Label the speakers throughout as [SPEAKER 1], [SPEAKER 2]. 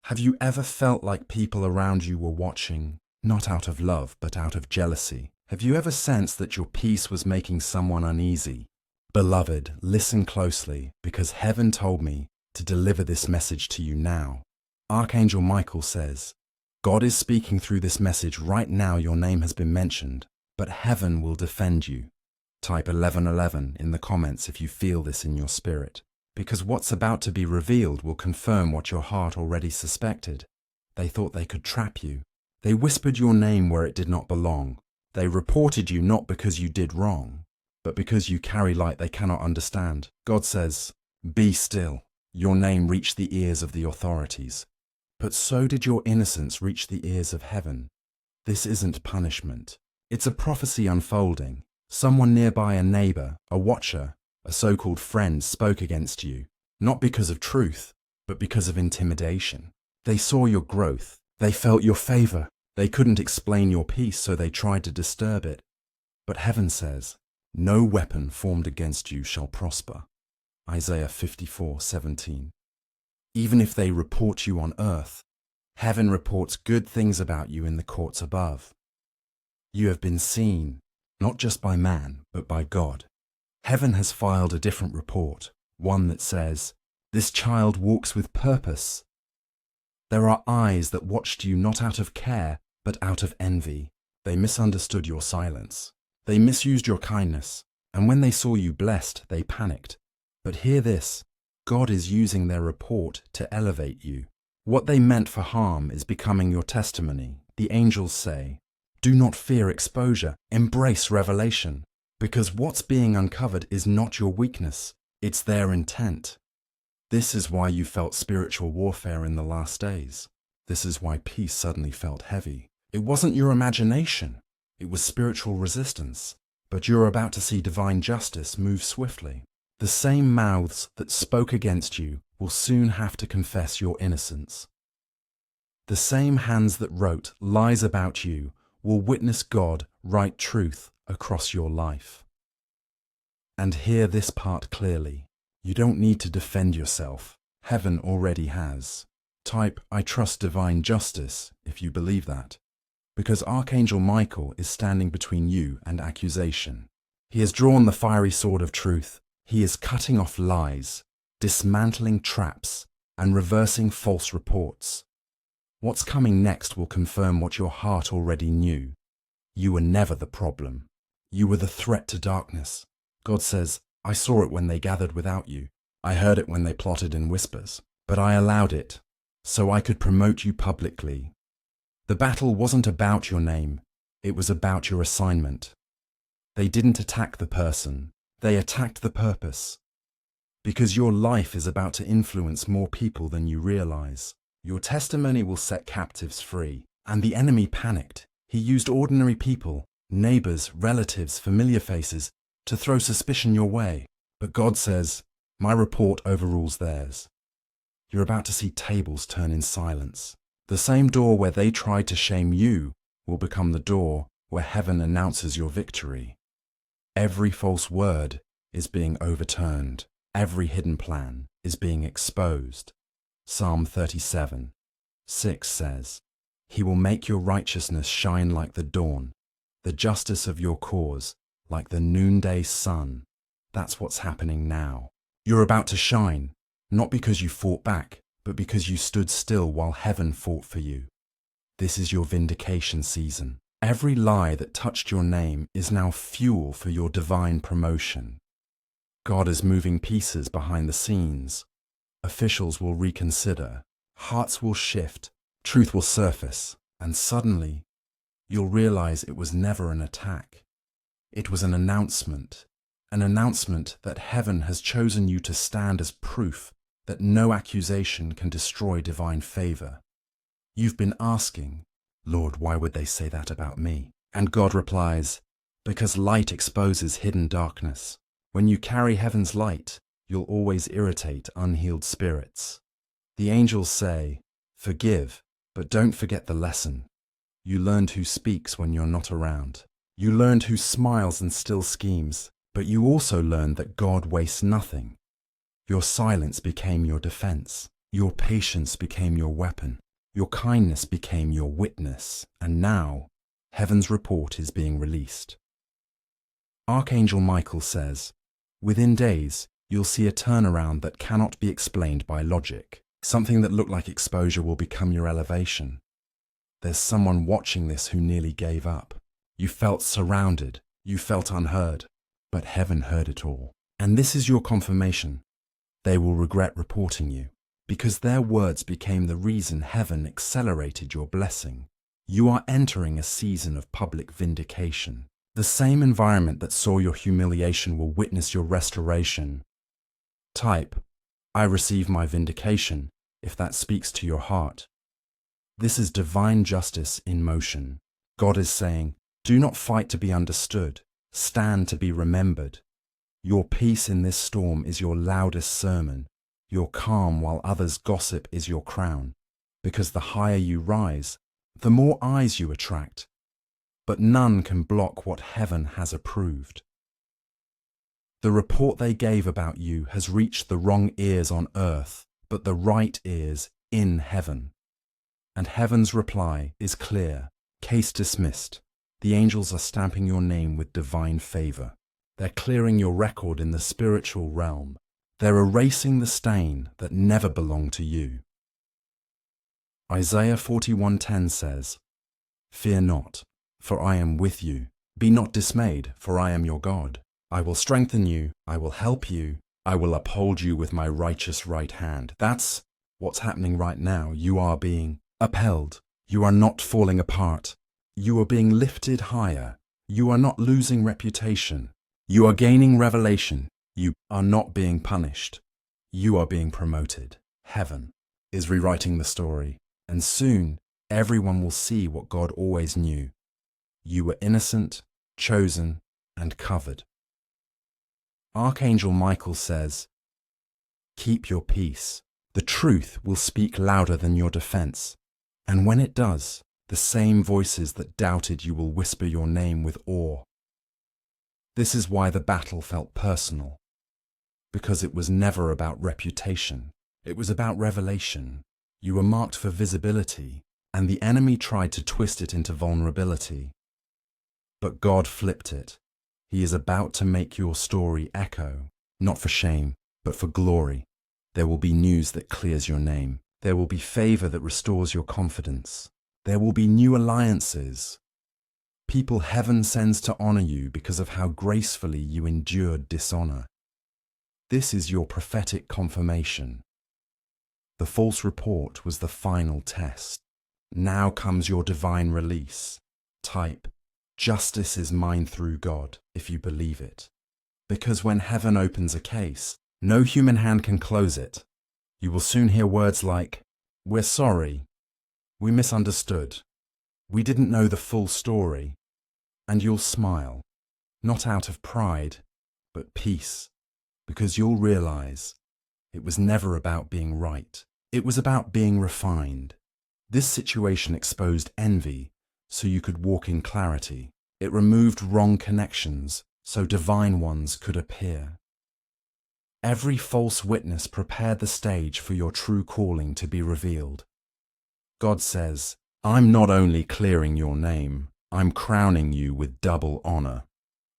[SPEAKER 1] Have you ever felt like people around you were watching, not out of love, but out of jealousy? Have you ever sensed that your peace was making someone uneasy? Beloved, listen closely, because heaven told me to deliver this message to you now. Archangel Michael says, God is speaking through this message right now. Your name has been mentioned, but heaven will defend you. Type 1111 in the comments if you feel this in your spirit, because what's about to be revealed will confirm what your heart already suspected. They thought they could trap you. They whispered your name where it did not belong. They reported you not because you did wrong, but because you carry light they cannot understand. God says, be still. Your name reached the ears of the authorities, but so did your innocence reach the ears of heaven. This isn't punishment. It's a prophecy unfolding. Someone nearby, a neighbor, a watcher, a so-called friend, spoke against you, not because of truth, but because of intimidation. They saw your growth. They felt your favor. They couldn't explain your peace, so they tried to disturb it. But heaven says, no weapon formed against you shall prosper. Isaiah 54:17. Even if they report you on earth, heaven reports good things about you in the courts above. You have been seen, not just by man, but by God. Heaven has filed a different report, one that says, this child walks with purpose. There are eyes that watched you not out of care, but out of envy. They misunderstood your silence. They misused your kindness, and when they saw you blessed, they panicked. But hear this, God is using their report to elevate you. What they meant for harm is becoming your testimony. The angels say, do not fear exposure, embrace revelation, because what's being uncovered is not your weakness, it's their intent. This is why you felt spiritual warfare in the last days. This is why peace suddenly felt heavy. It wasn't your imagination, it was spiritual resistance. But you're about to see divine justice move swiftly. The same mouths that spoke against you will soon have to confess your innocence. The same hands that wrote lies about you will witness God write truth across your life. And hear this part clearly. You don't need to defend yourself. Heaven already has. Type, I trust divine justice, if you believe that. Because Archangel Michael is standing between you and accusation. He has drawn the fiery sword of truth. He is cutting off lies, dismantling traps, and reversing false reports. What's coming next will confirm what your heart already knew. You were never the problem. You were the threat to darkness. God says, I saw it when they gathered without you. I heard it when they plotted in whispers. But I allowed it, so I could promote you publicly. The battle wasn't about your name. It was about your assignment. They didn't attack the person. They attacked the purpose. Because your life is about to influence more people than you realize. Your testimony will set captives free. And the enemy panicked. He used ordinary people, neighbors, relatives, familiar faces, to throw suspicion your way. But God says, my report overrules theirs. You're about to see tables turn in silence. The same door where they tried to shame you will become the door where heaven announces your victory. Every false word is being overturned. Every hidden plan is being exposed. Psalm 37:6 says, he will make your righteousness shine like the dawn, the justice of your cause like the noonday sun. That's what's happening now. You're about to shine, not because you fought back, but because you stood still while heaven fought for you. This is your vindication season. Every lie that touched your name is now fuel for your divine promotion. God is moving pieces behind the scenes. Officials will reconsider, hearts will shift, truth will surface, and suddenly you'll realize it was never an attack. It was an announcement that heaven has chosen you to stand as proof that no accusation can destroy divine favor. You've been asking, Lord, why would they say that about me? And God replies, because light exposes hidden darkness. When you carry heaven's light, you'll always irritate unhealed spirits. The angels say, forgive, but don't forget the lesson. You learned who speaks when you're not around. You learned who smiles and still schemes, but you also learned that God wastes nothing. Your silence became your defense. Your patience became your weapon. Your kindness became your witness. And now, heaven's report is being released. Archangel Michael says, within days, you'll see a turnaround that cannot be explained by logic. Something that looked like exposure will become your elevation. There's someone watching this who nearly gave up. You felt surrounded. You felt unheard. But heaven heard it all. And this is your confirmation. They will regret reporting you, because their words became the reason heaven accelerated your blessing. You are entering a season of public vindication. The same environment that saw your humiliation will witness your restoration. Type, I receive my vindication, if that speaks to your heart. This is divine justice in motion. God is saying, do not fight to be understood, stand to be remembered. Your peace in this storm is your loudest sermon. Your calm while others gossip is your crown. Because the higher you rise, the more eyes you attract. But none can block what heaven has approved. The report they gave about you has reached the wrong ears on earth, but the right ears in heaven. And heaven's reply is clear. Case dismissed. The angels are stamping your name with divine favor. They're clearing your record in the spiritual realm. They're erasing the stain that never belonged to you. Isaiah 41:10 says, Fear not, for I am with you. Be not dismayed, for I am your God. I will strengthen you, I will help you, I will uphold you with my righteous right hand. That's what's happening right now. You are being upheld. You are not falling apart. You are being lifted higher. You are not losing reputation. You are gaining revelation. You are not being punished. You are being promoted. Heaven is rewriting the story, and soon everyone will see what God always knew. You were innocent, chosen, and covered. Archangel Michael says, keep your peace. The truth will speak louder than your defense. And when it does, the same voices that doubted you will whisper your name with awe. This is why the battle felt personal. Because it was never about reputation. It was about revelation. You were marked for visibility, and the enemy tried to twist it into vulnerability. But God flipped it. He is about to make your story echo, not for shame, but for glory. There will be news that clears your name. There will be favor that restores your confidence. There will be new alliances. People heaven sends to honor you because of how gracefully you endured dishonor. This is your prophetic confirmation. The false report was the final test. Now comes your divine release. Type, justice is mine through God, if you believe it. Because when heaven opens a case, no human hand can close it. You will soon hear words like, we're sorry, we misunderstood, we didn't know the full story. And you'll smile, not out of pride, but peace, because you'll realize it was never about being right. It was about being refined. This situation exposed envy, so you could walk in clarity. It removed wrong connections, so divine ones could appear. Every false witness prepared the stage for your true calling to be revealed. God says, I'm not only clearing your name, I'm crowning you with double honor.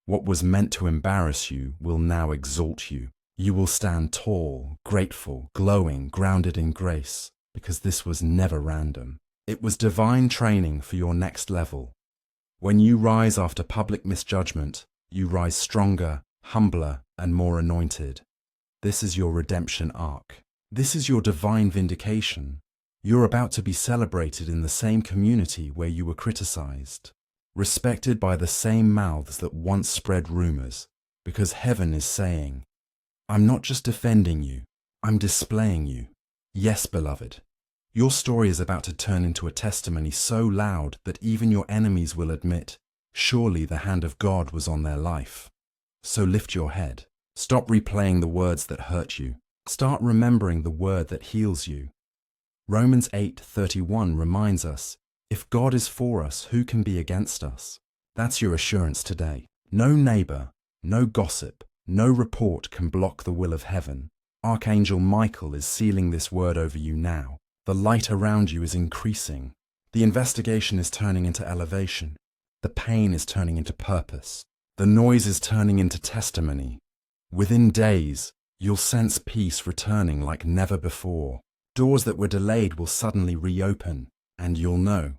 [SPEAKER 1] What was meant to embarrass you will now exalt you. You will stand tall, grateful, glowing, grounded in grace, because this was never random. It was divine training for your next level. When you rise after public misjudgment, you rise stronger, humbler, and more anointed. This is your redemption arc. This is your divine vindication. You're about to be celebrated in the same community where you were criticized. Respected by the same mouths that once spread rumors, because heaven is saying, I'm not just defending you, I'm displaying you. Yes, beloved, your story is about to turn into a testimony so loud that even your enemies will admit, surely the hand of God was on their life. So lift your head. Stop replaying the words that hurt you. Start remembering the word that heals you. Romans 8:31 reminds us, if God is for us, who can be against us? That's your assurance today. No neighbor, no gossip, no report can block the will of heaven. Archangel Michael is sealing this word over you now. The light around you is increasing. The investigation is turning into elevation. The pain is turning into purpose. The noise is turning into testimony. Within days, you'll sense peace returning like never before. Doors that were delayed will suddenly reopen, and you'll know.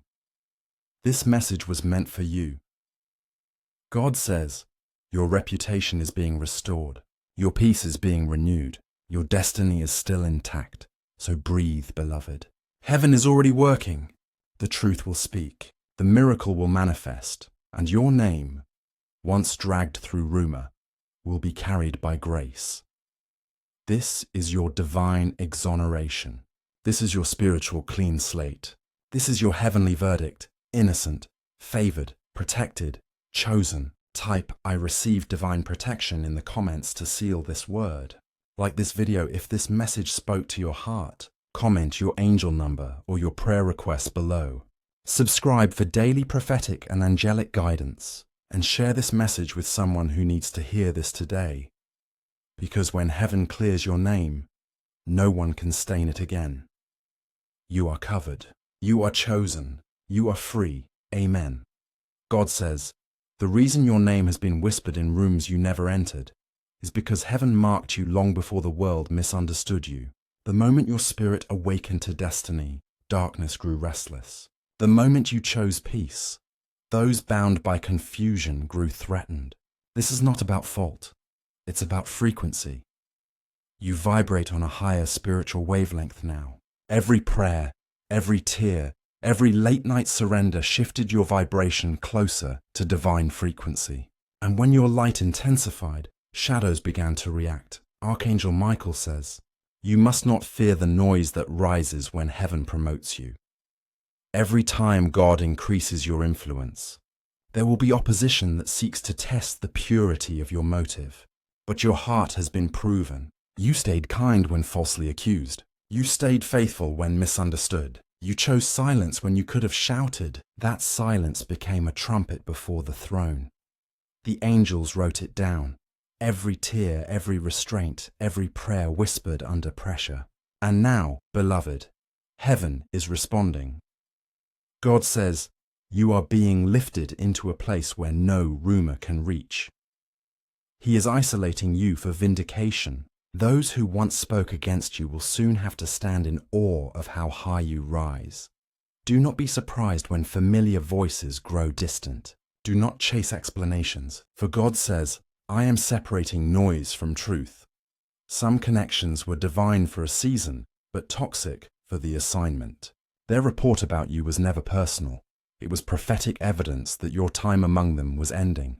[SPEAKER 1] This message was meant for you. God says, your reputation is being restored. Your peace is being renewed. Your destiny is still intact. So breathe, beloved. Heaven is already working. The truth will speak. The miracle will manifest. And your name, once dragged through rumor, will be carried by grace. This is your divine exoneration. This is your spiritual clean slate. This is your heavenly verdict. Innocent, favored, protected, chosen. Type "I received divine protection" in the comments to seal this word. Like this video if this message spoke to your heart. Comment your angel number or your prayer request below. Subscribe for daily prophetic and angelic guidance, and share this message with someone who needs to hear this today. Because when heaven clears your name, no one can stain it again. You are covered. You are chosen. You are free. Amen. God says, the reason your name has been whispered in rooms you never entered is because heaven marked you long before the world misunderstood you. The moment your spirit awakened to destiny, darkness grew restless. The moment you chose peace, those bound by confusion grew threatened. This is not about fault. It's about frequency. You vibrate on a higher spiritual wavelength now. Every prayer, every tear, every late-night surrender shifted your vibration closer to divine frequency. And when your light intensified, shadows began to react. Archangel Michael says, you must not fear the noise that rises when heaven promotes you. Every time God increases your influence, there will be opposition that seeks to test the purity of your motive. But your heart has been proven. You stayed kind when falsely accused. You stayed faithful when misunderstood. You chose silence when you could have shouted. That silence became a trumpet before the throne. The angels wrote it down. Every tear, every restraint, every prayer whispered under pressure. And now, beloved, heaven is responding. God says, you are being lifted into a place where no rumor can reach. He is isolating you for vindication. Those who once spoke against you will soon have to stand in awe of how high you rise. Do not be surprised when familiar voices grow distant. Do not chase explanations, for God says, I am separating noise from truth. Some connections were divine for a season, but toxic for the assignment. Their report about you was never personal. It was prophetic evidence that your time among them was ending.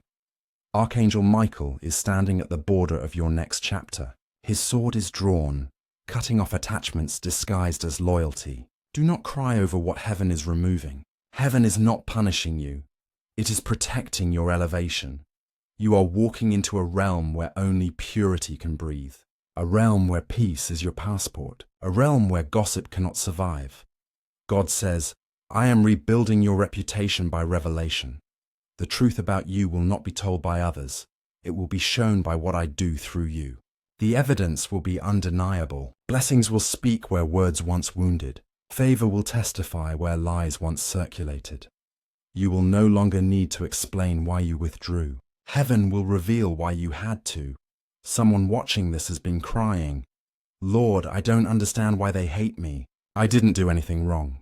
[SPEAKER 1] Archangel Michael is standing at the border of your next chapter. His sword is drawn, cutting off attachments disguised as loyalty. Do not cry over what heaven is removing. Heaven is not punishing you. It is protecting your elevation. You are walking into a realm where only purity can breathe. A realm where peace is your passport. A realm where gossip cannot survive. God says, I am rebuilding your reputation by revelation. The truth about you will not be told by others. It will be shown by what I do through you. The evidence will be undeniable. Blessings will speak where words once wounded. Favor will testify where lies once circulated. You will no longer need to explain why you withdrew. Heaven will reveal why you had to. Someone watching this has been crying, Lord, I don't understand why they hate me. I didn't do anything wrong.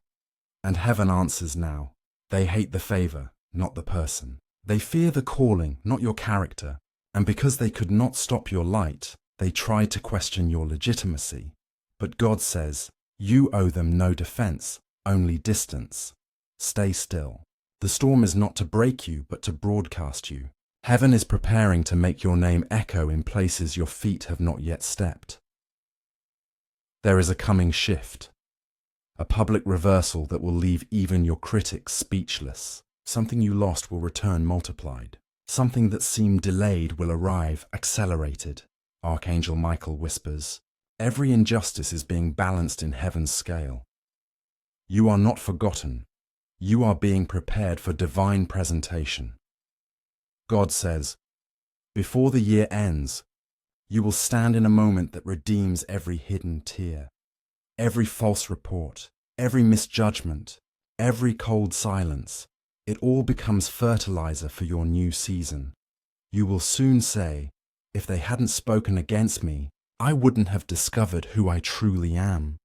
[SPEAKER 1] And heaven answers now. They hate the favor, not the person. They fear the calling, not your character. And because they could not stop your light, they tried to question your legitimacy. But God says, you owe them no defense, only distance. Stay still. The storm is not to break you, but to broadcast you. Heaven is preparing to make your name echo in places your feet have not yet stepped. There is a coming shift. A public reversal that will leave even your critics speechless. Something you lost will return multiplied. Something that seemed delayed will arrive accelerated. Archangel Michael whispers, every injustice is being balanced in heaven's scale. You are not forgotten. You are being prepared for divine presentation. God says, before the year ends, You will stand in a moment that redeems every hidden tear, every false report, every misjudgment, every cold silence. It all becomes fertilizer for your new season. You will soon say, if they hadn't spoken against me, I wouldn't have discovered who I truly am.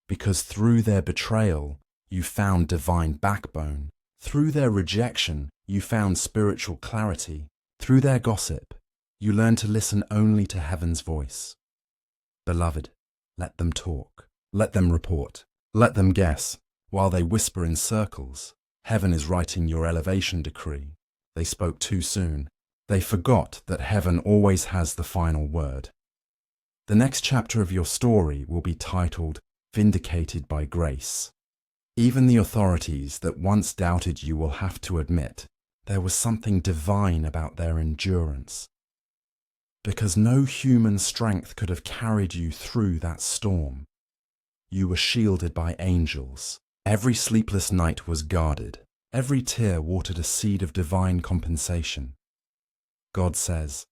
[SPEAKER 1] Because through their betrayal, you found divine backbone. Through their rejection, you found spiritual clarity. Through their gossip, you learned to listen only to heaven's voice. Beloved, let them talk. Let them report. Let them guess. While they whisper in circles, heaven is writing your elevation decree. They spoke too soon. They forgot that heaven always has the final word. The next chapter of your story will be titled Vindicated by Grace. Even the authorities that once doubted you will have to admit there was something divine about their endurance. Because no human strength could have carried you through that storm. You were shielded by angels. Every sleepless night was guarded. Every tear watered a seed of divine compensation. God says,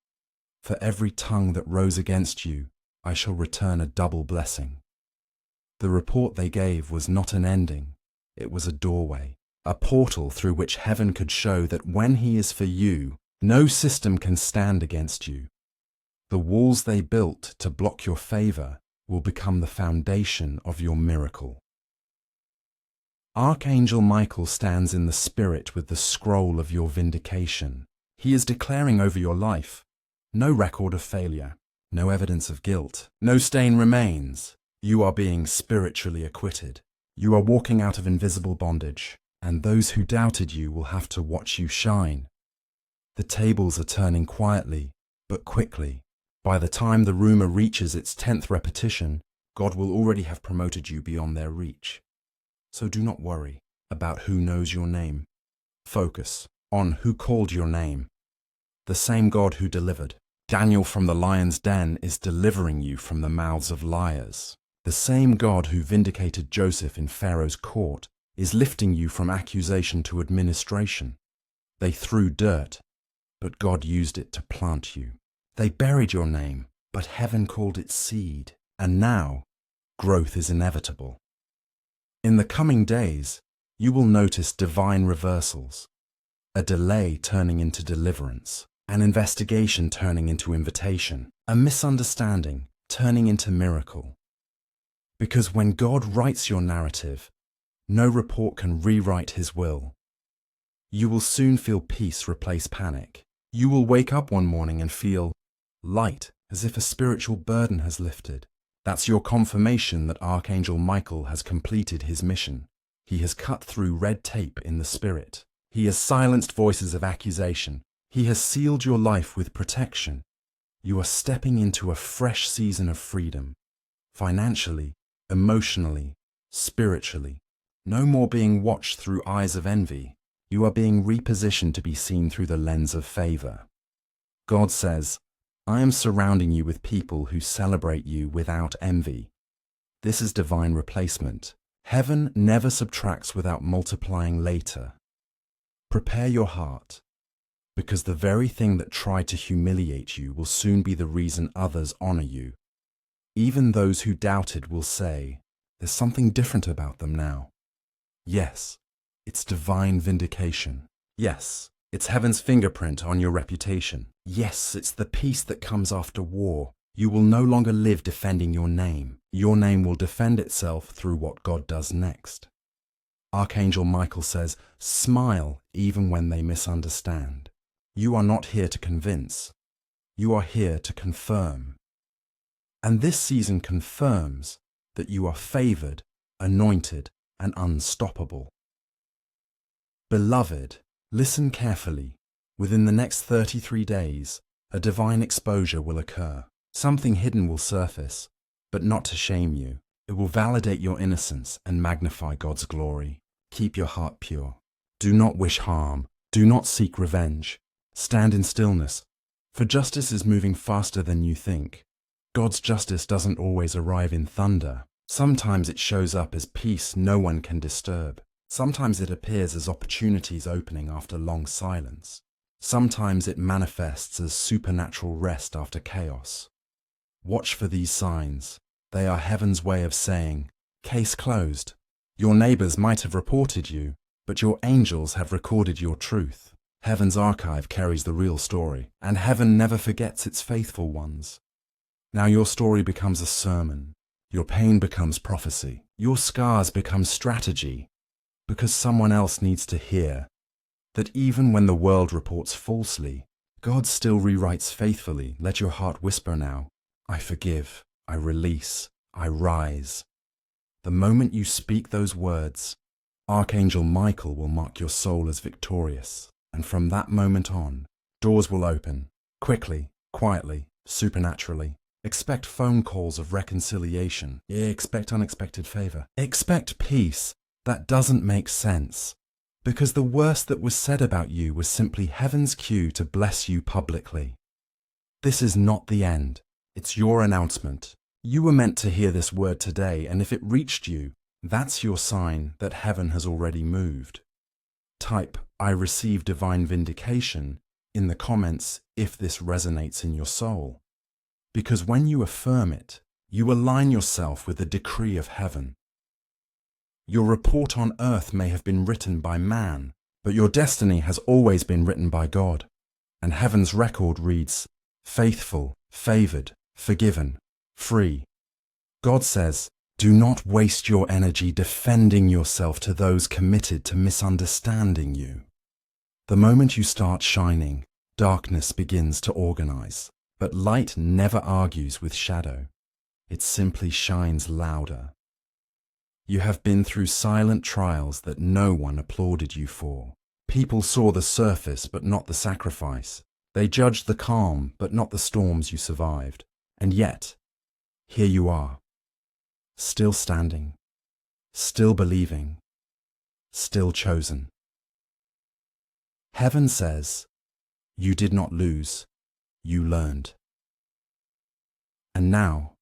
[SPEAKER 1] for every tongue that rose against you, I shall return a double blessing. The report they gave was not an ending. It was a doorway, a portal through which heaven could show that when He is for you, no system can stand against you. The walls they built to block your favor will become the foundation of your miracle. Archangel Michael stands in the spirit with the scroll of your vindication. He is declaring over your life, no record of failure, no evidence of guilt, no stain remains. You are being spiritually acquitted. You are walking out of invisible bondage, and those who doubted you will have to watch you shine. The tables are turning quietly, but quickly. By the time the rumor reaches its 10th repetition, God will already have promoted you beyond their reach. So do not worry about who knows your name. Focus on who called your name. The same God who delivered Daniel from the lion's den is delivering you from the mouths of liars. The same God who vindicated Joseph in Pharaoh's court is lifting you from accusation to administration. They threw dirt, but God used it to plant you. They buried your name, but heaven called it seed. And now, growth is inevitable. In the coming days, you will notice divine reversals, a delay turning into deliverance, an investigation turning into invitation, a misunderstanding turning into miracle. Because when God writes your narrative, no report can rewrite His will. You will soon feel peace replace panic. You will wake up one morning and feel light, as if a spiritual burden has lifted. That's your confirmation that Archangel Michael has completed his mission. He has cut through red tape in the spirit. He has silenced voices of accusation. He has sealed your life with protection. You are stepping into a fresh season of freedom, financially, emotionally, spiritually. No more being watched through eyes of envy. You are being repositioned to be seen through the lens of favor. God says, I am surrounding you with people who celebrate you without envy. This is divine replacement. Heaven never subtracts without multiplying later. Prepare your heart, because the very thing that tried to humiliate you will soon be the reason others honor you. Even those who doubted will say, there's something different about them now. Yes, it's divine vindication. Yes, it's heaven's fingerprint on your reputation. Yes, it's the peace that comes after war. You will no longer live defending your name. Your name will defend itself through what God does next. Archangel Michael says, smile even when they misunderstand. You are not here to convince. You are here to confirm. And this season confirms that you are favored, anointed, and unstoppable. Beloved, listen carefully. Within the next 33 days, a divine exposure will occur. Something hidden will surface, but not to shame you. It will validate your innocence and magnify God's glory. Keep your heart pure. Do not wish harm. Do not seek revenge. Stand in stillness, for justice is moving faster than you think. God's justice doesn't always arrive in thunder. Sometimes it shows up as peace no one can disturb. Sometimes it appears as opportunities opening after long silence. Sometimes it manifests as supernatural rest after chaos. Watch for these signs. They are heaven's way of saying, case closed. Your neighbors might have reported you, but your angels have recorded your truth. Heaven's archive carries the real story, and heaven never forgets its faithful ones. Now your story becomes a sermon. Your pain becomes prophecy. Your scars become strategy, because someone else needs to hear that even when the world reports falsely, God still rewrites faithfully. Let your heart whisper now, I forgive, I release, I rise. The moment you speak those words, Archangel Michael will mark your soul as victorious. And from that moment on, doors will open, quickly, quietly, supernaturally. Expect phone calls of reconciliation. Expect unexpected favor. Expect peace that doesn't make sense, because the worst that was said about you was simply heaven's cue to bless you publicly. This is not the end. It's your announcement. You were meant to hear this word today, and if it reached you, that's your sign that heaven has already moved. Type, I receive divine vindication in the comments if this resonates in your soul. Because when you affirm it, you align yourself with the decree of heaven. Your report on earth may have been written by man, but your destiny has always been written by God. And heaven's record reads, faithful, favored, forgiven, free. God says, do not waste your energy defending yourself to those committed to misunderstanding you. The moment you start shining, darkness begins to organize. But light never argues with shadow. It simply shines louder. You have been through silent trials that no one applauded you for. People saw the surface but not the sacrifice. They judged the calm but not the storms you survived. And yet, here you are, still standing, still believing, still chosen. Heaven says, you did not lose. You learned. And now,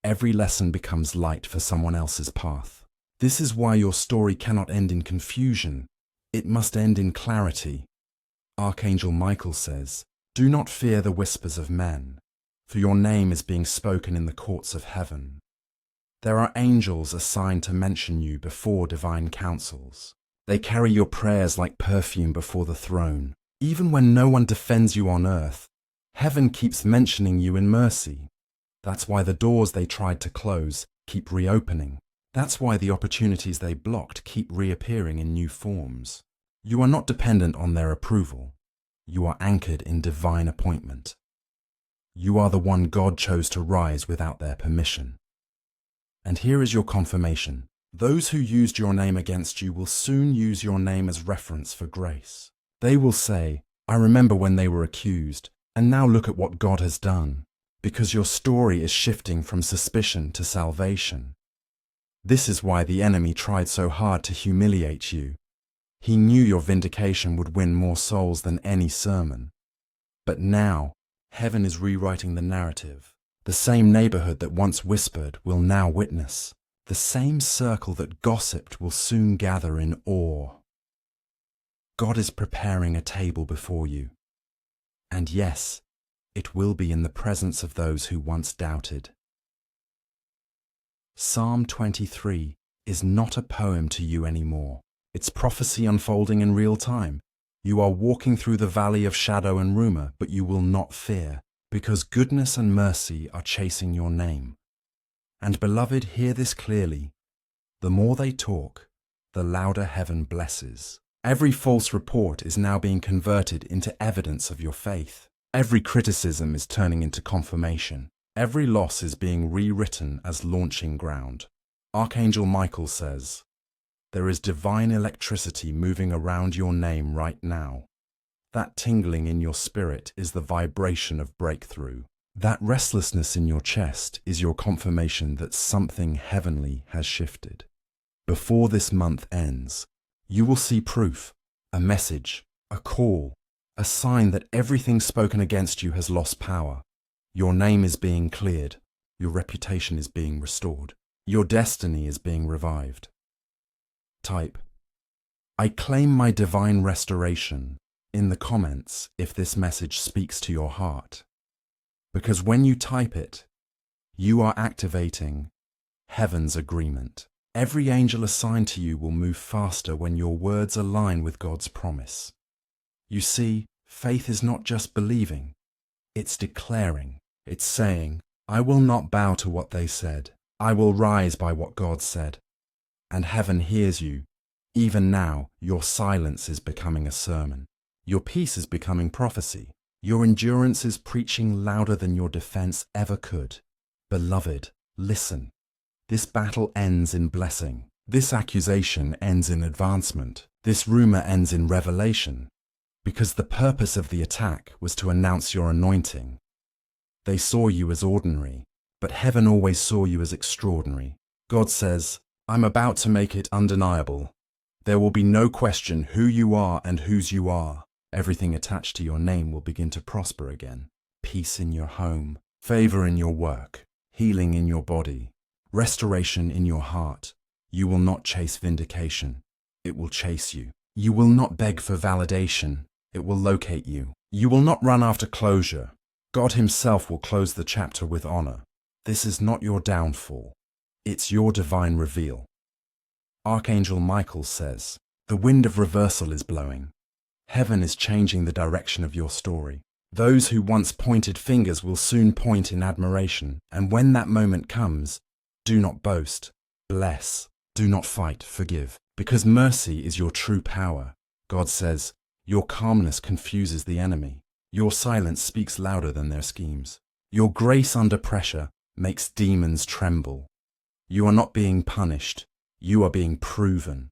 [SPEAKER 1] every lesson becomes light for someone else's path. This is why your story cannot end in confusion. It must end in clarity. Archangel Michael says, do not fear the whispers of men, for your name is being spoken in the courts of heaven. There are angels assigned to mention you before divine councils. They carry your prayers like perfume before the throne. Even when no one defends you on earth, heaven keeps mentioning you in mercy. That's why the doors they tried to close keep reopening. That's why the opportunities they blocked keep reappearing in new forms. You are not dependent on their approval. You are anchored in divine appointment. You are the one God chose to rise without their permission. And here is your confirmation. Those who used your name against you will soon use your name as reference for grace. They will say, I remember when they were accused, and now look at what God has done, because your story is shifting from suspicion to salvation. This is why the enemy tried so hard to humiliate you. He knew your vindication would win more souls than any sermon. But now, heaven is rewriting the narrative. The same neighborhood that once whispered will now witness. The same circle that gossiped will soon gather in awe. God is preparing a table before you. And yes, it will be in the presence of those who once doubted. Psalm 23 is not a poem to you anymore. It's prophecy unfolding in real time. You are walking through the valley of shadow and rumor, but you will not fear, because goodness and mercy are chasing your name. And beloved, hear this clearly. The more they talk, the louder heaven blesses. Every false report is now being converted into evidence of your faith. Every criticism is turning into confirmation. Every loss is being rewritten as launching ground. Archangel Michael says, there is divine electricity moving around your name right now. That tingling in your spirit is the vibration of breakthrough. That restlessness in your chest is your confirmation that something heavenly has shifted. Before this month ends, you will see proof, a message, a call, a sign that everything spoken against you has lost power. Your name is being cleared. Your reputation is being restored. Your destiny is being revived. Type, I claim my divine restoration in the comments if this message speaks to your heart. Because when you type it, You are activating heaven's agreement. Every angel assigned to you will move faster when your words align with God's promise. You see, faith is not just believing, it's declaring. It's saying, I will not bow to what they said. I will rise by what God said. And heaven hears you. Even now, your silence is becoming a sermon. Your peace is becoming prophecy. Your endurance is preaching louder than your defense ever could. Beloved, listen. This battle ends in blessing. This accusation ends in advancement. This rumor ends in revelation. Because the purpose of the attack was to announce your anointing. They saw you as ordinary, but heaven always saw you as extraordinary. God says, I'm about to make it undeniable. There will be no question who you are and whose you are. Everything attached to your name will begin to prosper again. Peace in your home, favor in your work, healing in your body, restoration in your heart. You will not chase vindication. It will chase you. You will not beg for validation. It will locate you. You will not run after closure. God himself will close the chapter with honor. This is not your downfall. It's your divine reveal. Archangel Michael says, the wind of reversal is blowing. Heaven is changing the direction of your story. Those who once pointed fingers will soon point in admiration. And when that moment comes, do not boast, bless, do not fight, forgive. Because mercy is your true power. God says, your calmness confuses the enemy. Your silence speaks louder than their schemes. Your grace under pressure makes demons tremble. You are not being punished. You are being proven.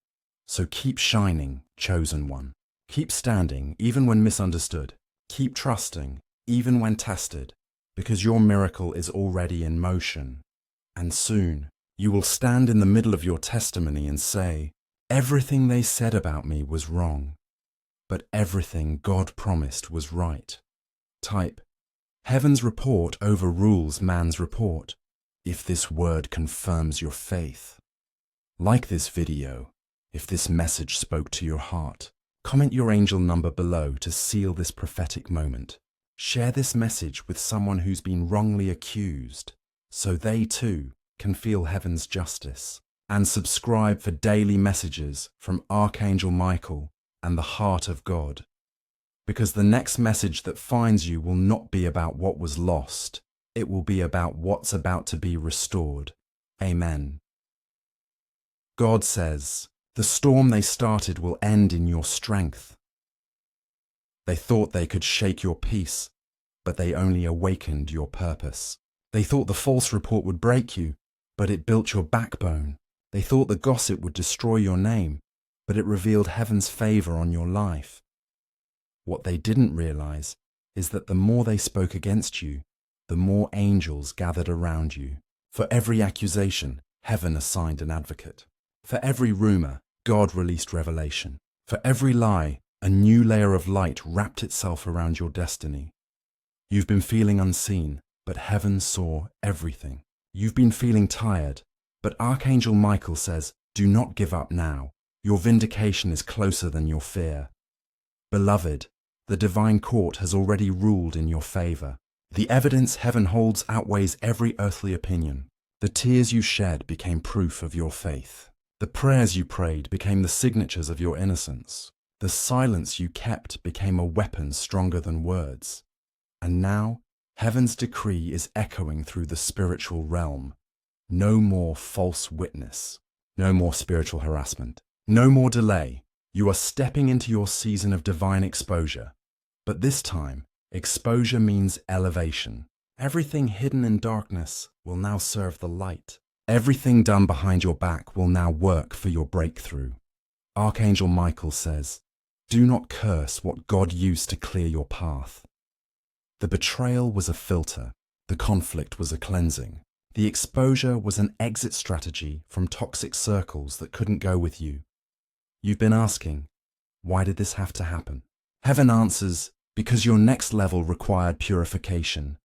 [SPEAKER 1] So keep shining, chosen one. Keep standing, even when misunderstood. Keep trusting, even when tested, because your miracle is already in motion. And soon, you will stand in the middle of your testimony and say, everything they said about me was wrong. But everything God promised was right. Type, heaven's report overrules man's report, if this word confirms your faith. Like this video, if this message spoke to your heart. Comment your angel number below to seal this prophetic moment. Share this message with someone who's been wrongly accused, so they too can feel heaven's justice. And subscribe for daily messages from Archangel Michael and the heart of God. Because the next message that finds you will not be about what was lost. It will be about what's about to be restored. Amen. God says, the storm they started will end in your strength. They thought they could shake your peace, but they only awakened your purpose. They thought the false report would break you, but it built your backbone. They thought the gossip would destroy your name, but it revealed heaven's favor on your life. What they didn't realize is that the more they spoke against you, the more angels gathered around you. For every accusation, heaven assigned an advocate. For every rumor, God released revelation. For every lie, a new layer of light wrapped itself around your destiny. You've been feeling unseen, but heaven saw everything. You've been feeling tired, but Archangel Michael says, do not give up now. Your vindication is closer than your fear. Beloved, the divine court has already ruled in your favor. The evidence heaven holds outweighs every earthly opinion. The tears you shed became proof of your faith. The prayers you prayed became the signatures of your innocence. The silence you kept became a weapon stronger than words. And now, heaven's decree is echoing through the spiritual realm. No more false witness. No more spiritual harassment. No more delay. You are stepping into your season of divine exposure. But this time, exposure means elevation. Everything hidden in darkness will now serve the light. Everything done behind your back will now work for your breakthrough. Archangel Michael says, do not curse what God used to clear your path. The betrayal was a filter. The conflict was a cleansing. The exposure was an exit strategy from toxic circles that couldn't go with you. You've been asking, why did this have to happen? Heaven answers, because your next level required purification.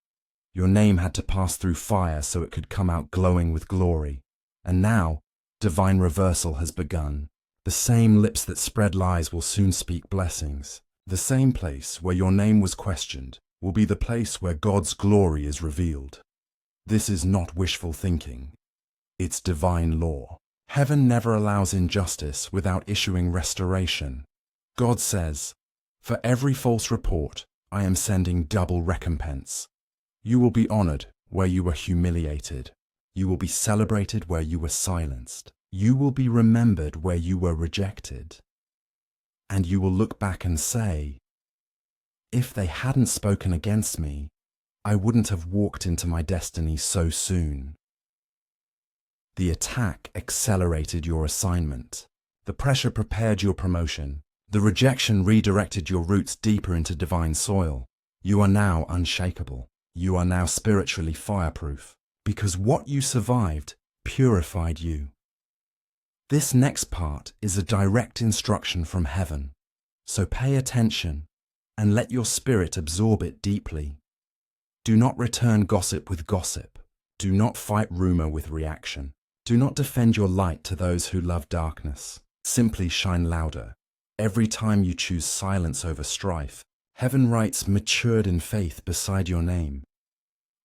[SPEAKER 1] Your name had to pass through fire so it could come out glowing with glory. And now, divine reversal has begun. The same lips that spread lies will soon speak blessings. The same place where your name was questioned will be the place where God's glory is revealed. This is not wishful thinking. It's divine law. Heaven never allows injustice without issuing restoration. God says, "For every false report, I am sending double recompense. You will be honored where you were humiliated. You will be celebrated where you were silenced. You will be remembered where you were rejected. And you will look back and say, if they hadn't spoken against me, I wouldn't have walked into my destiny so soon." The attack accelerated your assignment. The pressure prepared your promotion. The rejection redirected your roots deeper into divine soil. You are now unshakable. You are now spiritually fireproof, because what you survived purified you. This next part is a direct instruction from heaven, so pay attention and let your spirit absorb it deeply. Do not return gossip with gossip. Do not fight rumor with reaction. Do not defend your light to those who love darkness. Simply shine louder. Every time you choose silence over strife, heaven writes "matured in faith" beside your name.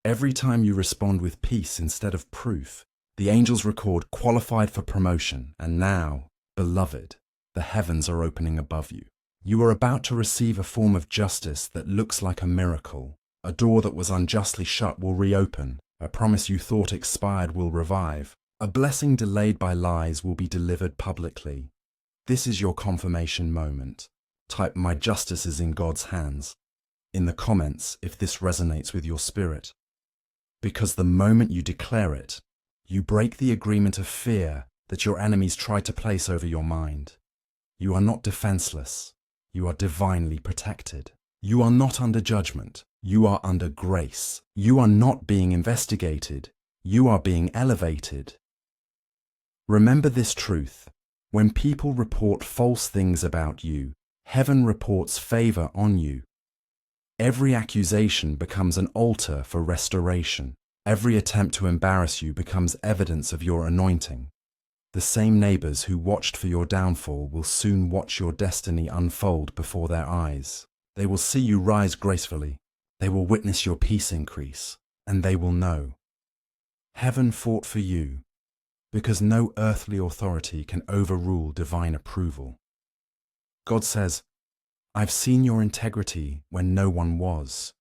[SPEAKER 1] Every time you respond with peace instead of proof, the angels record "qualified for promotion." And now, beloved, the heavens are opening above you. You are about to receive a form of justice that looks like a miracle. A door that was unjustly shut will reopen. A promise you thought expired will revive. A blessing delayed by lies will be delivered publicly. This is your confirmation moment. Type "My justice is in God's hands" in the comments if this resonates with your spirit. Because the moment you declare it, you break the agreement of fear that your enemies tried to place over your mind. You are not defenseless. You are divinely protected. You are not under judgment. You are under grace. You are not being investigated. You are being elevated. Remember this truth. When people report false things about you, heaven reports favor on you. Every accusation becomes an altar for restoration. Every attempt to embarrass you becomes evidence of your anointing. The same neighbors who watched for your downfall will soon watch your destiny unfold before their eyes. They will see you rise gracefully. They will witness your peace increase, and they will know heaven fought for you, because no earthly authority can overrule divine approval. God says, "I've seen your integrity when no one was.